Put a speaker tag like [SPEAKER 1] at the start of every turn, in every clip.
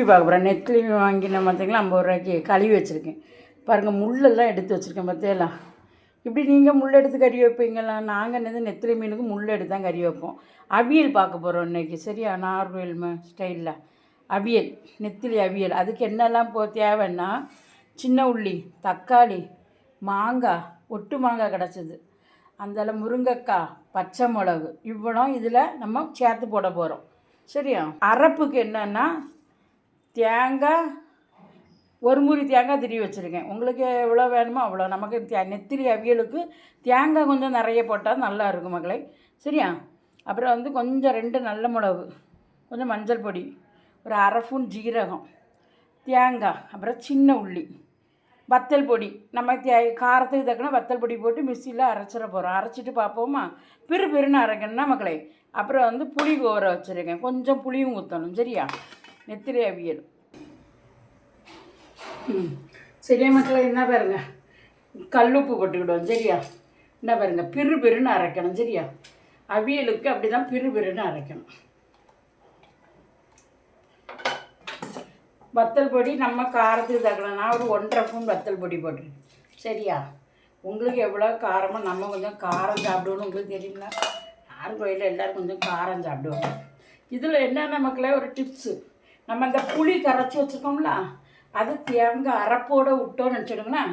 [SPEAKER 1] பார்க்க போகிறேன். நெத்திலி வாங்கின பார்த்தீங்களா 50 ரூபாய்க்கு கழுவி வச்சுருக்கேன். பாருங்கள் முள்ளெல்லாம் எடுத்து வச்சுருக்கேன் பார்த்தியெல்லாம். இப்படி நீங்கள் முள் எடுத்து கறி வைப்பீங்களா? நாங்கள் என்னது நெத்திலி மீனுக்கு முள் எடுத்து தான் கறி வைப்போம். அவியல் பார்க்க போகிறோம் இன்றைக்கி. சரியா? நார்மல் ஸ்டைலில் அவியல், நெத்திலி அவியல். அதுக்கு என்னெல்லாம் தேவைன்னா சின்ன உள்ளி, தக்காளி, மாங்காய், ஒட்டு மாங்காய் கிடச்சிது, அந்த முருங்கைக்காய், பச்சை மிளகு, இவ்வளோ இதில் நம்ம சேர்த்து போட போகிறோம். சரியா? அரைப்புக்கு என்னென்னா தேங்காய், ஒரு மூடி தேங்காய் திருவி வச்சுருக்கேன். உங்களுக்கு எவ்வளோ வேணுமோ அவ்வளோ. நமக்கு நெத்திலி அவியலுக்கு தேங்காய் கொஞ்சம் நிறைய போட்டால் நல்லா இருக்கும் மக்களை. சரியா? அப்புறம் கொஞ்சம் 2 நல்ல மிளகு, கொஞ்சம் மஞ்சள் பொடி, ஒரு அரை ஸ்பூன் ஜீரகம், தேங்காய், அப்புறம் சின்ன உள்ளி, வத்தல் பொடி. நம்ம காரத்துக்கு தக்கன வத்தல் பொடி போட்டு மிக்சியில் அரைச்சிட போகிறோம். அரைச்சிட்டு பார்ப்போமா? பிறுன்னு அரைக்கணும்னா மக்களை. அப்புறம் புளி ஊற வச்சுருக்கேன். கொஞ்சம் புளியும் ஊற்றணும். சரியா? நெத்திலி அவியல். சரியா மக்களை? என்ன பாருங்க, கல்லுப்பு போட்டுக்கிடுவோம். சரியா? என்ன பாருங்க, பிறுன்னு அரைக்கணும். சரியா? அவியலுக்கு அப்படி தான் பிறுன்னு அரைக்கணும். வத்தல் பொடி நம்ம காரத்துக்கு தக்கணும். நான் ஒரு 1.5 ஸ்பூன் வத்தல் பொடி போட்டுருக்கேன். சரியா? உங்களுக்கு எவ்வளோ காரமோ, நம்ம கொஞ்சம் காரம் சாப்பிடுவோன்னு உங்களுக்கு தெரியுங்களா? யார் கோயிலில் எல்லோரும் கொஞ்சம் காரம் சாப்பிடுவாங்க. இதில் என்னென்ன மக்களே ஒரு டிப்ஸு, நம்ம இந்த புளி கரைச்சி வச்சுருக்கோம்ல, அது தேங்காய் அரைப்போடு விட்டோன்னு நினச்சிடுங்களா,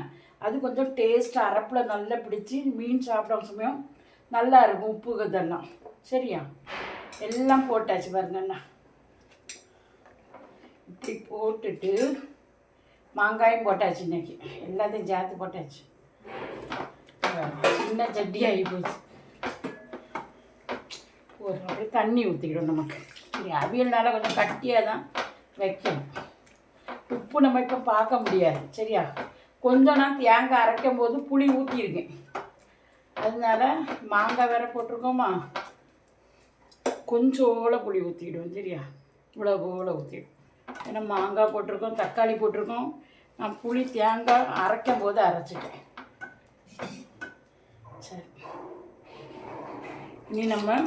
[SPEAKER 1] அது கொஞ்சம் டேஸ்ட் அரைப்பில் நல்லா பிடிச்சி மீன் சாப்பிட்ற சமயம் நல்லா இருக்கும். உப்பு இதெல்லாம். சரியா? எல்லாம் போட்டாச்சு பாருங்கண்ணா. இப்படி போட்டுட்டு மாங்காயும் போட்டாச்சு. இன்றைக்கி எல்லாத்தையும் சேர்த்து போட்டாச்சு. சின்ன சட்டி ஆகி போச்சு. ஒரு அப்படி தண்ணி ஊற்றிக்கிடும் நமக்கு. சரி, அவியல்னால கொஞ்சம் கட்டியாக தான் வைக்கணும். உப்பு நம்ம இப்போ பார்க்க முடியாது. சரியா? கொஞ்சம் நான் தேங்காய் அரைக்கும் போது புளி ஊற்றிருக்கேன். அதனால மாங்காய் வேற போட்டிருக்கோமா, கொஞ்சோல புளி ஊற்றிக்கிடுவோம். சரியா? இவ்வளோ போல் ஊற்றிடும். ஏன்னா மாங்காய் போட்டிருக்கோம், தக்காளி போட்டிருக்கோம். நான் புளி தேங்காய் அரைக்கும் போது அரைச்சிட்டேன். சரி, இனி நம்ம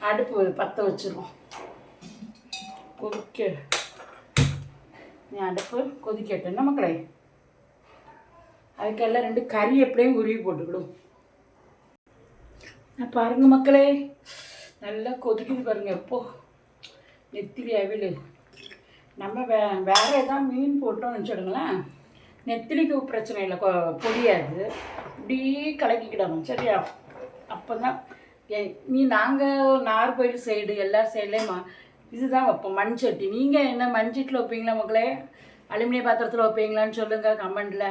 [SPEAKER 1] அடுப்பு பற்ற வச்சுருவோம். நீ அடுப்பு கொதிக்கட்டுன்னா மக்களே. அதுக்கெல்லாம் 2 கறி எப்படியும் உருவி போட்டுக்கிடும். நான் பாருங்கள் மக்களே, நல்லா கொதிக்குது பாருங்கள். எப்போ நெத்திலி அவியல் நம்ம வேறு எதாவது மீன் போட்டோம்னு வச்சுடுங்களேன், நெத்திலிக்கு பிரச்சனை இல்லை, பொடியாது. இப்படி கலக்கிக்கிடணும். சரியா? அப்போ தான் நாங்கள் நார்கோயில் சைடு எல்லா சைட்லேயும் இதுதான் வைப்போம், மண் சட்டி. நீங்கள் என்ன மண் சட்டியில் வைப்பீங்களா மக்களே? அலுமினிய பாத்திரத்தில் வைப்பீங்களான்னு சொல்லுங்கள் கமெண்டில்.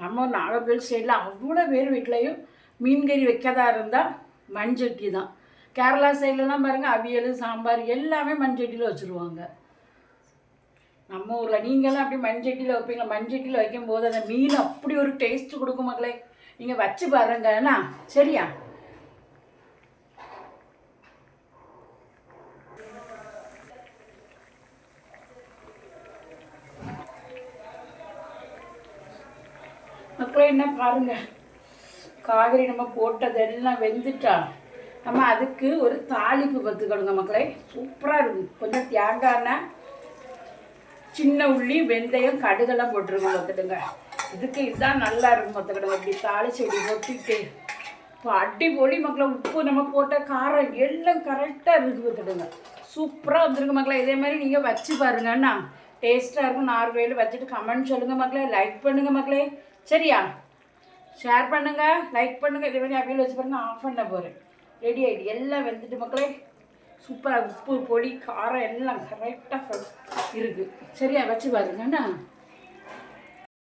[SPEAKER 1] நம்ம நாகர்கோயில் சைடில் அவ்வளோ பேர் வீட்லேயும் மீன் கறி வைக்கதா இருந்தால் மண் சட்டி தான். கேரளா சைட்லலாம் பாருங்கள், அவியல், சாம்பார் எல்லாமே மண் சட்டியில் வச்சுருவாங்க. நம்ம ஊரில் நீங்களாம் அப்படி மண் சட்டியில் வைப்பீங்களா? மண் சட்டியில் வைக்கும்போது அந்த மீன் அப்படி ஒரு டேஸ்ட்டு கொடுக்கும் மக்களே. நீங்கள் வச்சு பாருங்கண்ணா. சரியா? மக்களே என்ன பாருங்கள், காய்கறி நம்ம போட்டதெல்லாம் வெந்துட்டா நம்ம அதுக்கு ஒரு தாளிப்பு கற்றுக்கணுங்க மக்களே. சூப்பராக இருக்கும். கொஞ்சம் தேங்காய் எண்ணெய், சின்ன உள்ளி, வெந்தயம், கடுகெல்லாம் போட்டுருங்க பார்த்துடுங்க. இதுக்கு இதுதான் நல்லா இருக்கும் பார்த்துக்கிடுங்க. இப்படி தாளிச்சு இப்படி கொட்டிட்டு இப்போ அடிப்பொலி மக்களை. உப்பு நம்ம போட்ட காரம் எல்லாம் கரெக்டாக இருக்குது பார்த்துடுங்க. சூப்பராக வந்துருக்கு மக்களை. இதே மாதிரி நீங்கள் வச்சு பாருங்கண்ணா, டேஸ்ட்டாக இருக்கும். நார்வேல் வச்சுட்டு கமெண்ட் சொல்லுங்கள் மக்களே. லைக் பண்ணுங்கள் மக்களே. சரியா? ஷேர் பண்ணுங்கள், லைக் பண்ணுங்கள். இதே மாதிரி அவியல் வச்சு பாருங்கள். ஆஃப் பண்ண போகிறேன். ரெடி ஆகிட்டு எல்லாம் வெந்துட்டு மக்களே. சூப்பராக உப்பு, பொடி, காரம் எல்லாம் கரெக்டாக இருக்குது. சரியா? வச்சு பாருங்கண்ணா.